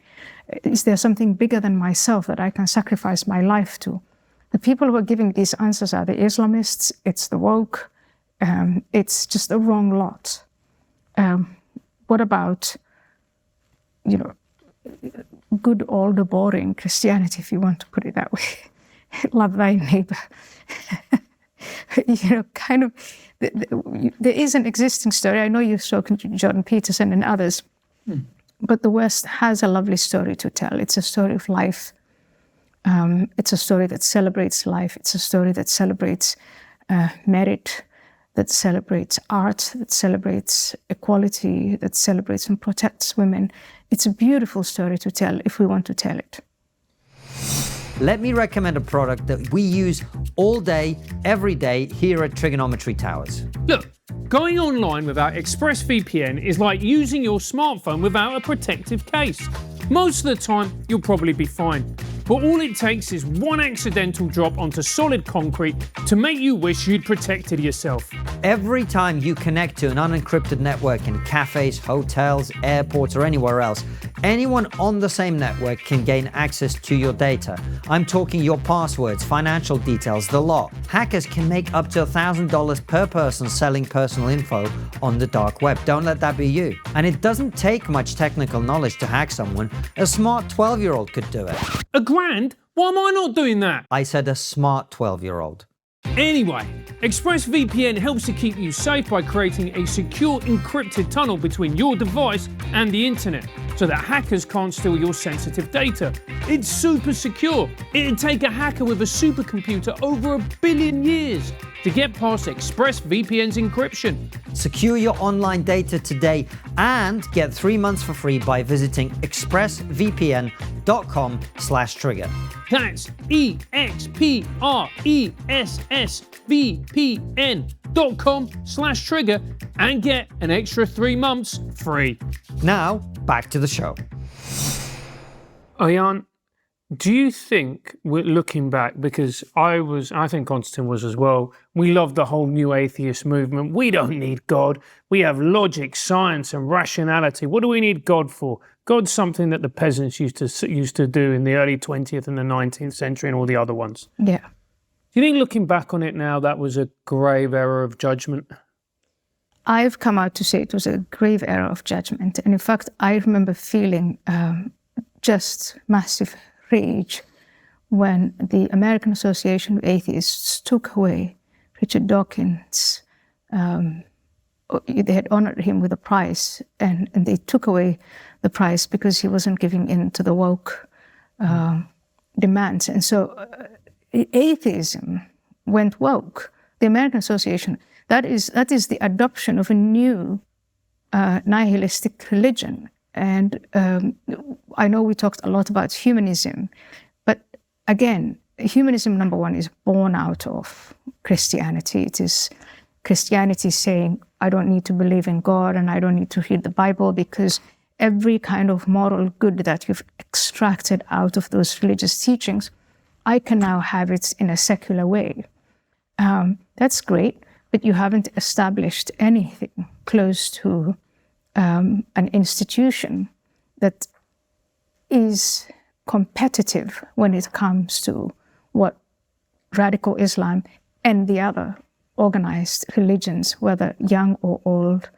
Is there something bigger than myself that I can sacrifice my life to? The people who are giving these answers are the Islamists, it's the woke, it's just the wrong lot. What about, good old boring Christianity, if you want to put it that way? Love thy neighbor. There is an existing story. I know you've spoken to Jordan Peterson and others, but the West has a lovely story to tell. It's a story of life. It's a story that celebrates life. It's a story that celebrates merit, that celebrates art, that celebrates equality, that celebrates and protects women. It's a beautiful story to tell if we want to tell it. Let me recommend a product that we use all day, every day here at Trigonometry Towers. Look, going online without ExpressVPN is like using your smartphone without a protective case. Most of the time, you'll probably be fine. But all it takes is one accidental drop onto solid concrete to make you wish you'd protected yourself. Every time you connect to an unencrypted network in cafes, hotels, airports, or anywhere else, anyone on the same network can gain access to your data. I'm talking your passwords, financial details, the lot. Hackers can make up to $1,000 per person selling personal info on the dark web. Don't let that be you. And it doesn't take much technical knowledge to hack someone. A smart 12-year-old could do it. $1,000? Why am I not doing that? I said a smart 12-year-old. Anyway, ExpressVPN helps to keep you safe by creating a secure encrypted tunnel between your device and the internet so that hackers can't steal your sensitive data. It's super secure. It'd take a hacker with a supercomputer over 1 billion years to get past ExpressVPN's encryption. Secure your online data today and get 3 months for free by visiting expressvpn.com/trigger. That's expressvpn.com/trigger and get an extra 3 months free. Now, back to the show. Ian, do you think we're looking back, because I think Konstantin was as well, we love the whole new atheist movement. We don't need God. We have logic, science and rationality. What do we need God for? God's something that the peasants used to do in the early 20th and the 19th century and all the other ones. Yeah. Do you think looking back on it now, that was a grave error of judgment? I've come out to say it was a grave error of judgment. And in fact, I remember feeling just massive rage when the American Association of Atheists took away Richard Dawkins. They had honored him with a prize, and they took away the prize because he wasn't giving in to the woke demands. And so atheism went woke. The American Association, that is the adoption of a new nihilistic religion. And I know we talked a lot about humanism, but again, humanism, number one, is born out of Christianity. It is Christianity saying, I don't need to believe in God and I don't need to read the Bible, because every kind of moral good that you've extracted out of those religious teachings, I can now have it in a secular way. That's great, but you haven't established anything close to an institution that is competitive when it comes to what radical Islam and the other organized religions, whether young or old,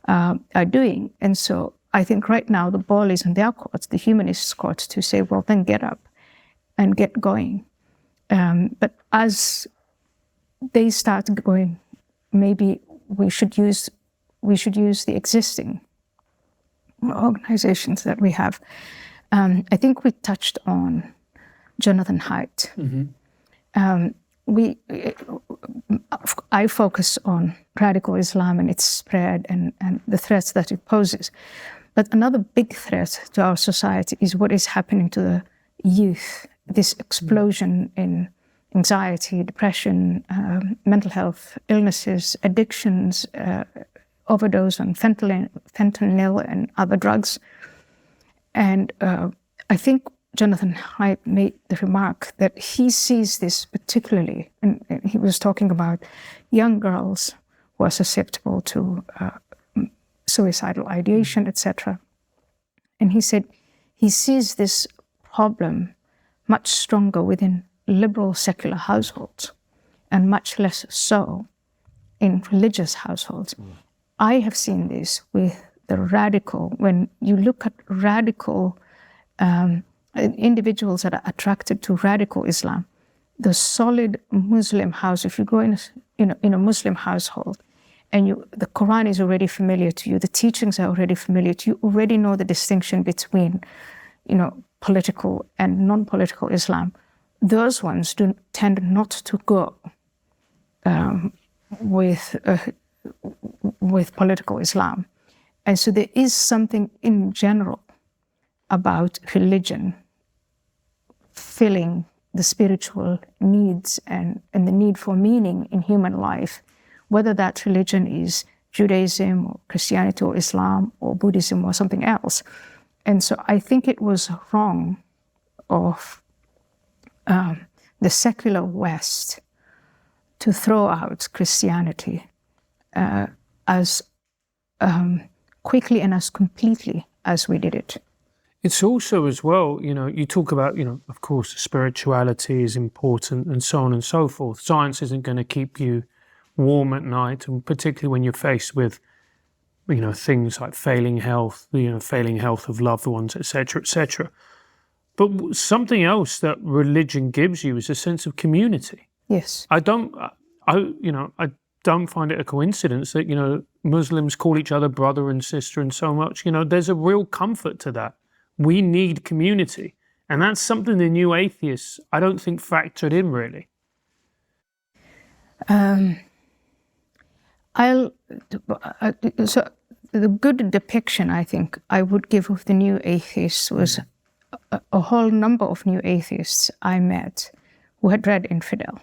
are doing. And so I think right now the ball is in their court, the humanist court, to say, well, then get up and get going. But as they start going, maybe we should use the existing organizations that we have. I think we touched on Jonathan Haidt. I focus on radical Islam and its spread and the threats that it poses. But another big threat to our society is what is happening to the youth, this explosion in anxiety, depression, mental health illnesses, addictions, overdose on fentanyl and other drugs. And I think Jonathan Haidt made the remark that he sees this particularly, and he was talking about young girls who are susceptible to suicidal ideation, etc. And he said he sees this problem much stronger within liberal secular households and much less so in religious households. I have seen this with the radical, when you look at radical individuals that are attracted to radical Islam, the solid Muslim house, if you go in a Muslim household and the Quran is already familiar to you, the teachings are already familiar to you, already know the distinction between, political and non-political Islam, those ones tend not to go with political Islam. And so there is something in general about religion filling the spiritual needs and the need for meaning in human life, whether that religion is Judaism or Christianity or Islam or Buddhism or something else. And so I think it was wrong of the secular West to throw out Christianity as quickly and as completely as we did it. It's also as well, you talk about, of course, spirituality is important and so on and so forth. Science isn't going to keep you warm at night, and particularly when you're faced with, things like failing health, failing health of loved ones, etc., etc. But something else that religion gives you is a sense of community. Yes. I don't find it a coincidence that, Muslims call each other brother and sister and so much. There's a real comfort to that. We need community. And that's something the new atheists, I don't think, factored in really. So the good depiction, I think, I would give of the new atheists was a whole number of new atheists I met who had read Infidel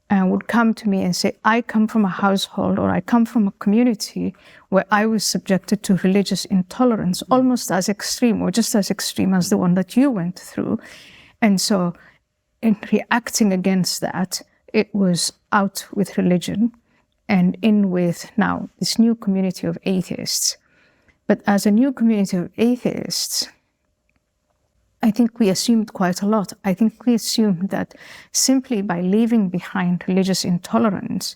and would come to me and say, I come from a household or I come from a community where I was subjected to religious intolerance, almost as extreme or just as extreme as the one that you went through. And so in reacting against that, it was out with religion and in with now this new community of atheists. But as a new community of atheists, I think we assumed quite a lot. I think we assumed that simply by leaving behind religious intolerance,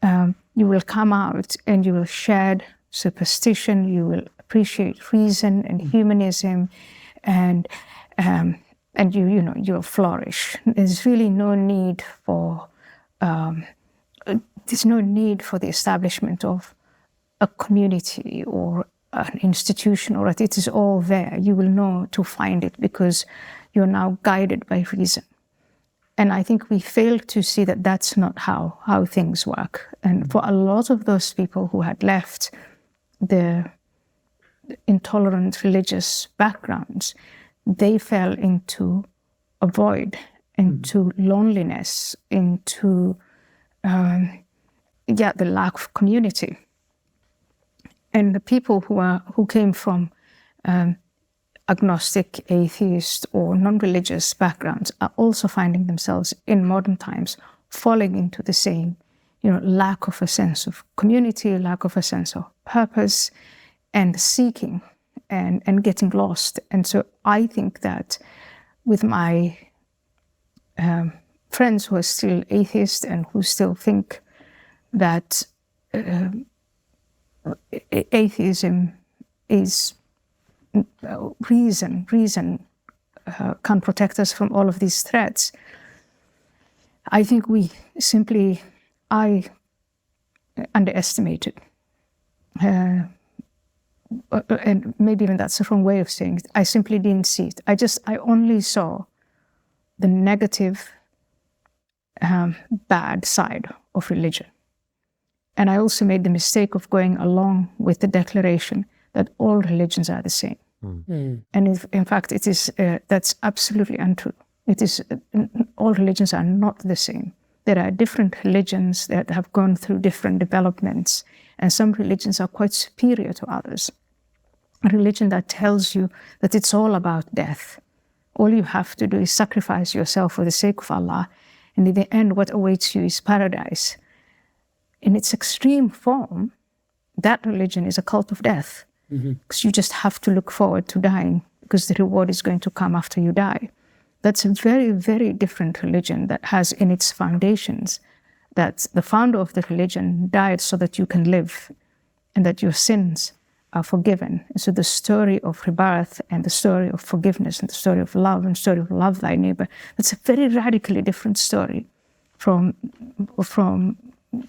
you will come out and you will shed superstition, you will appreciate reason and humanism, and you'll flourish. There's really no need for the establishment of a community or an institution, or that it is all there. You will know to find it because you're now guided by reason. And I think we fail to see that that's not how things work. And for a lot of those people who had left the intolerant religious backgrounds, they fell into a void, into loneliness, into the lack of community. And the people who came from agnostic, atheist, or non-religious backgrounds are also finding themselves in modern times falling into the same lack of a sense of community, lack of a sense of purpose, and seeking and getting lost. And so I think that with my friends who are still atheists and who still think that atheism is reason can protect us from all of these threats, I think I underestimated. And maybe even that's the wrong way of saying it. I simply didn't see it. I only saw the negative, bad side of religion. And I also made the mistake of going along with the declaration that all religions are the same. And in fact, it is that's absolutely untrue. It is all religions are not the same. There are different religions that have gone through different developments, and some religions are quite superior to others. A religion that tells you that it's all about death. All you have to do is sacrifice yourself for the sake of Allah, and in the end, what awaits you is paradise. In its extreme form, that religion is a cult of death. Because you just have to look forward to dying, because the reward is going to come after you die. That's a very, very different religion that has in its foundations that the founder of the religion died so that you can live and that your sins are forgiven. And so the story of rebirth and the story of forgiveness and the story of love and the story of love thy neighbor, that's a very radically different story from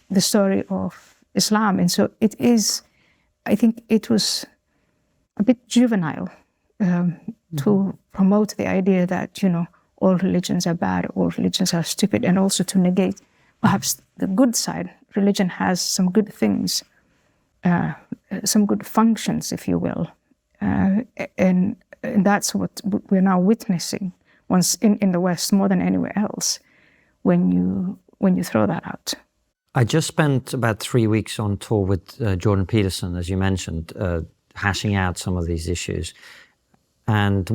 the story of Islam. And so it is, I think it was a bit juvenile to promote the idea that, all religions are bad, all religions are stupid, and also to negate perhaps the good side. Religion has some good things, some good functions, if you will. And that's what we're now witnessing once in the West more than anywhere else when you throw that out. I just spent about 3 weeks on tour with Jordan Peterson, as you mentioned, hashing out some of these issues. And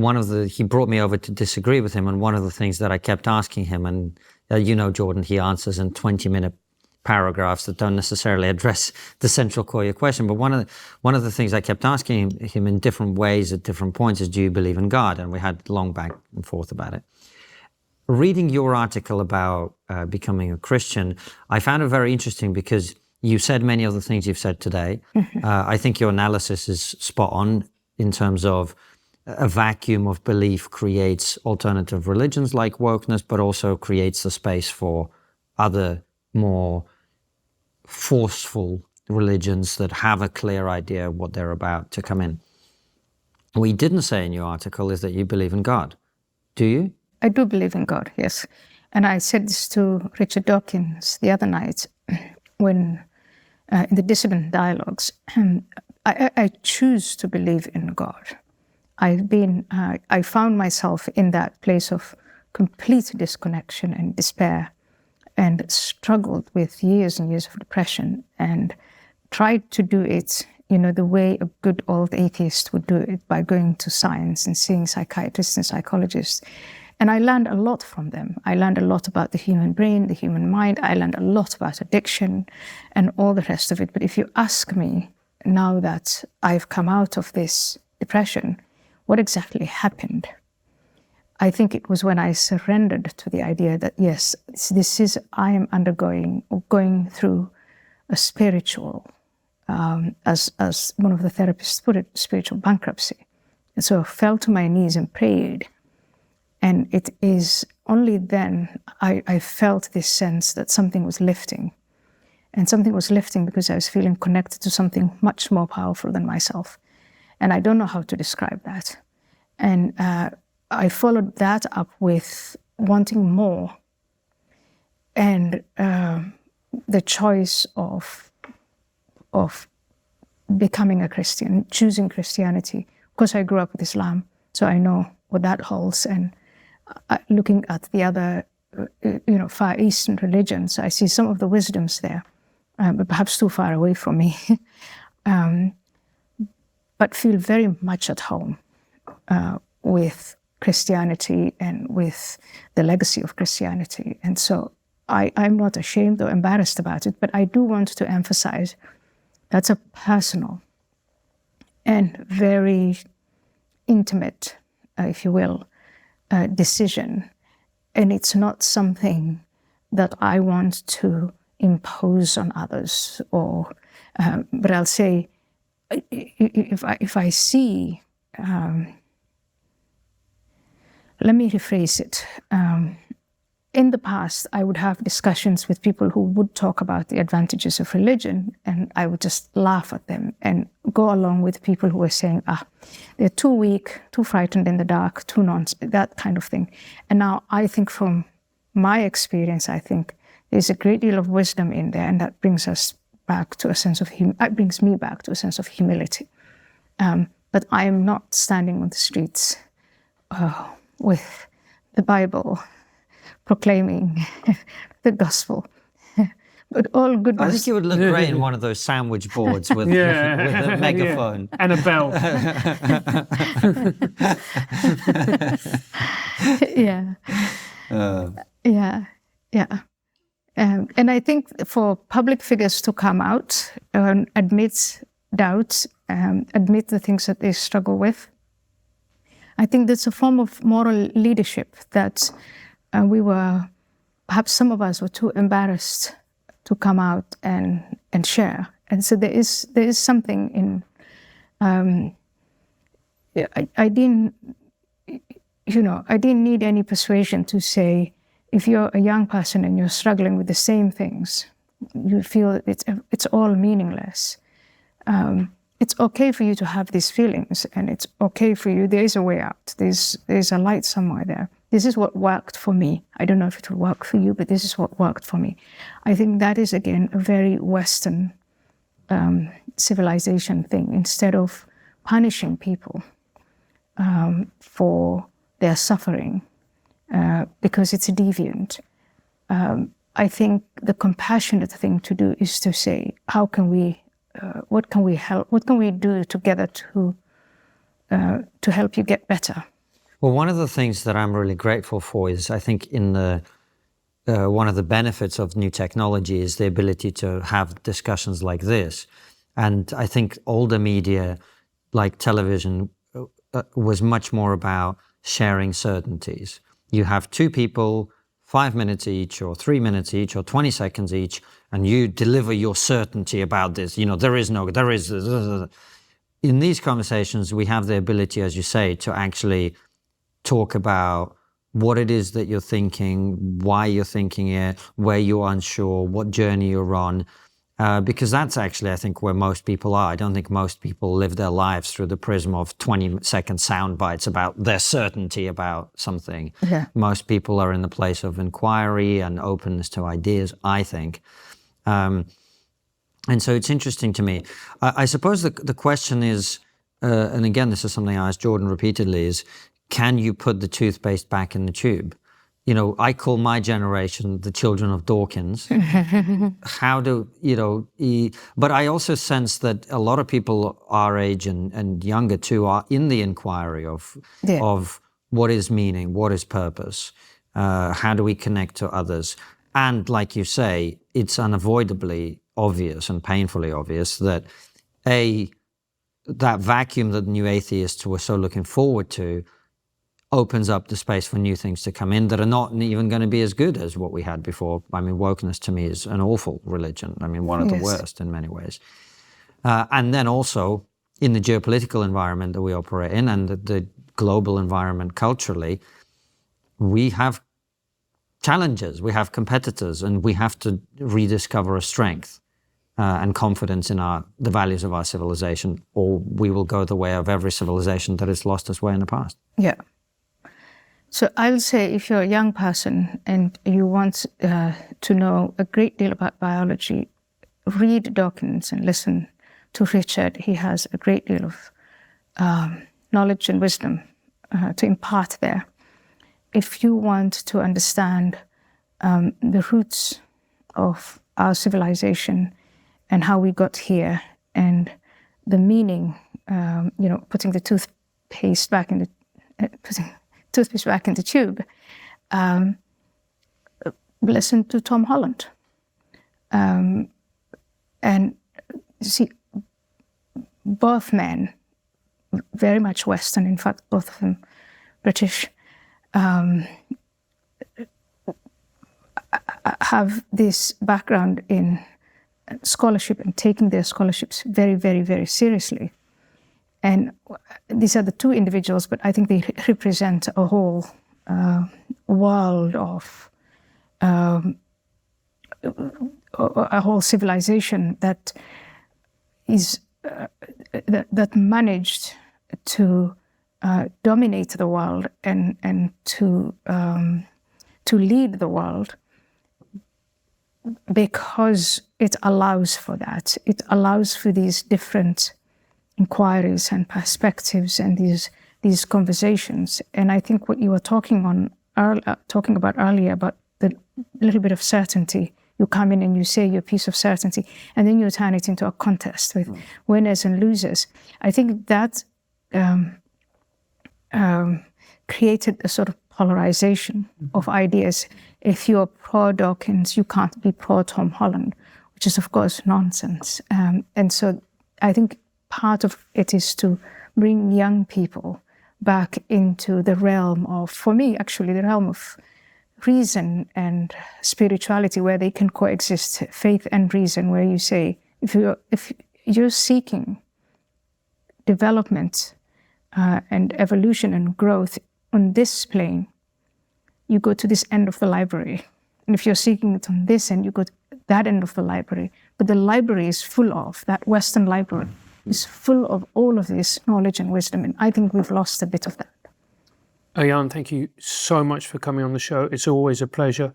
he brought me over to disagree with him, and one of the things that I kept asking him, and Jordan, he answers in 20-minute paragraphs that don't necessarily address the central core of your question. But one of the things I kept asking him in different ways at different points is, do you believe in God? And we had long back and forth about it. Reading your article about becoming a Christian, I found it very interesting because you said many of the things you've said today. I think your analysis is spot on in terms of a vacuum of belief creates alternative religions like wokeness, but also creates the space for other more forceful religions that have a clear idea of what they're about to come in. What you didn't say in your article is that you believe in God. Do you? I do believe in God, yes. And I said this to Richard Dawkins the other night when in the dissident dialogues. I choose to believe in God. I found myself in that place of complete disconnection and despair, and struggled with years and years of depression, and tried to do it, the way a good old atheist would do it, by going to science and seeing psychiatrists and psychologists. And I learned a lot from them. I learned a lot about the human brain, the human mind. I learned a lot about addiction and all the rest of it. But if you ask me, now that I've come out of this depression, what exactly happened? I think it was when I surrendered to the idea that, yes, I am undergoing or going through a spiritual, as one of the therapists put it, spiritual bankruptcy. And so I fell to my knees and prayed. And it is only then I felt this sense that something was lifting. And something was lifting because I was feeling connected to something much more powerful than myself. And I don't know how to describe that. And I followed that up with wanting more. And the choice of becoming a Christian, choosing Christianity. Of course, I grew up with Islam, so I know what that holds. And looking at the other, Far Eastern religions, I see some of the wisdoms there, but perhaps too far away from me. But feel very much at home with Christianity and with the legacy of Christianity. And so I'm not ashamed or embarrassed about it, but I do want to emphasize that's a personal and very intimate, if you will, decision. And it's not something that I want to impose on others. Or, but I'll say, if I see, let me rephrase it. In the past, I would have discussions with people who would talk about the advantages of religion, and I would just laugh at them and go along with people who were saying, they're too weak, too frightened in the dark, too nonsense, that kind of thing. And now I think from my experience, I think there's a great deal of wisdom in there, and that brings us back to a sense of, brings me back to a sense of humility. But I am not standing on the streets with the Bible proclaiming the gospel. But all goodness. I think you would look great in one of those sandwich boards with, with a megaphone. And a bell. And I think for public figures to come out and admit doubts, admit the things that they struggle with, I think that's a form of moral leadership that perhaps some of us were too embarrassed to come out and share. And so there is something in, I didn't need any persuasion to say, if you're a young person and you're struggling with the same things, you feel it's all meaningless. It's okay for you to have these feelings, and it's okay for you. There is a way out. There's a light somewhere there. This is what worked for me. I don't know if it will work for you, but this is what worked for me. I think that is, again, a very Western civilization thing. Instead of punishing people for their suffering because it's deviant, I think the compassionate thing to do is to say, how can we, what can we help, what can we do together to help you get better? Well, one of the things that I'm really grateful for is, I think, in the one of the benefits of new technology is the ability to have discussions like this. And I think older media, like television, was much more about sharing certainties. You have two people, 5 minutes each, or 3 minutes each, or 20 seconds each, and you deliver your certainty about this. There is. In these conversations, we have the ability, as you say, to actually talk about what it is that you're thinking, why you're thinking it, where you're unsure, what journey you're on, because that's actually, I think, where most people are. I don't think most people live their lives through the prism of 20-second sound bites about their certainty about something. Yeah. Most people are in the place of inquiry and openness to ideas, I think. And so it's interesting to me. I suppose the question is, and again, this is something I asked Jordan repeatedly, is, can you put the toothpaste back in the tube? I call my generation the children of Dawkins. How do, but I also sense that a lot of people our age and younger too are in the inquiry of what is meaning, what is purpose, how do we connect to others? And like you say, it's unavoidably obvious and painfully obvious that that vacuum that the new atheists were so looking forward to opens up the space for new things to come in that are not even going to be as good as what we had before. I mean, wokeness to me is an awful religion. I mean, one of the worst in many ways. And then also in the geopolitical environment that we operate in and the global environment culturally, we have challenges, we have competitors, and we have to rediscover a strength and confidence in the values of our civilization, or we will go the way of every civilization that has lost its way in the past. Yeah. So I'll say, if you're a young person and you want to know a great deal about biology, read Dawkins and listen to Richard. He has a great deal of knowledge and wisdom to impart there. If you want to understand the roots of our civilization and how we got here and the meaning, putting the toothpaste back in the tube, listen to Tom Holland. And see, both men, very much Western, in fact, both of them British, have this background in scholarship and taking their scholarships very, very, very seriously. And these are the two individuals, but I think they represent a whole world of a whole civilization that is that managed to dominate the world and to lead the world, because it allows for that. It allows for these different inquiries and perspectives and these conversations. And I think what you were talking about earlier, about the little bit of certainty. You come in and you say your piece of certainty, and then you turn it into a contest with winners and losers. I think that created a sort of polarization of ideas. If you're pro-Dawkins, you can't be pro-Tom Holland, which is, of course, nonsense. And so I think part of it is to bring young people back into the realm of, for me, actually, the realm of reason and spirituality, where they can coexist, faith and reason, where you say, if you're seeking development and evolution and growth on this plane, you go to this end of the library. And if you're seeking it on this end, you go to that end of the library. But the library is full of, that Western library is full of all of this knowledge and wisdom. And I think we've lost a bit of that. Eyan, thank you so much for coming on the show. It's always a pleasure.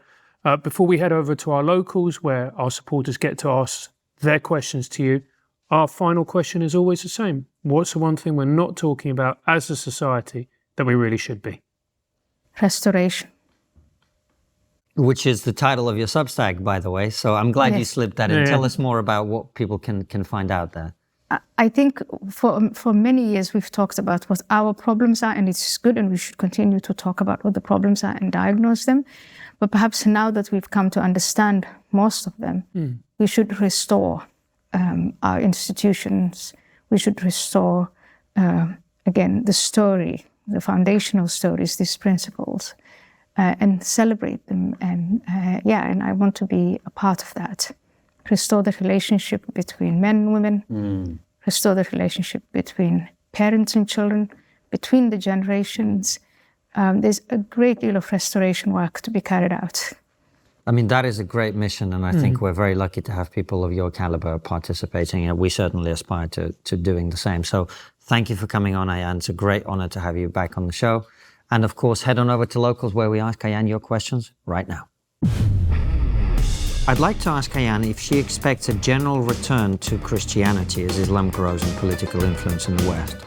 Before we head over to our locals, where our supporters get to ask their questions to you, our final question is always the same. What's the one thing we're not talking about as a society that we really should be? Restoration. Which is the title of your Substack, by the way. So I'm glad you slipped that in. Yeah. Tell us more about what people can find out there. I think for many years we've talked about what our problems are, and it's good, and we should continue to talk about what the problems are and diagnose them. But perhaps now that we've come to understand most of them, we should restore our institutions. We should restore, again, the story, the foundational stories, these principles, and celebrate them. And and I want to be a part of that. Restore the relationship between men and women, restore the relationship between parents and children, between the generations. There's a great deal of restoration work to be carried out. I mean, that is a great mission, and I think we're very lucky to have people of your caliber participating, and we certainly aspire to doing the same. So thank you for coming on, Eyan. It's a great honor to have you back on the show. And of course, head on over to Locals, where we ask Eyan your questions right now. I'd like to ask Eyan if she expects a general return to Christianity as Islam grows in political influence in the West.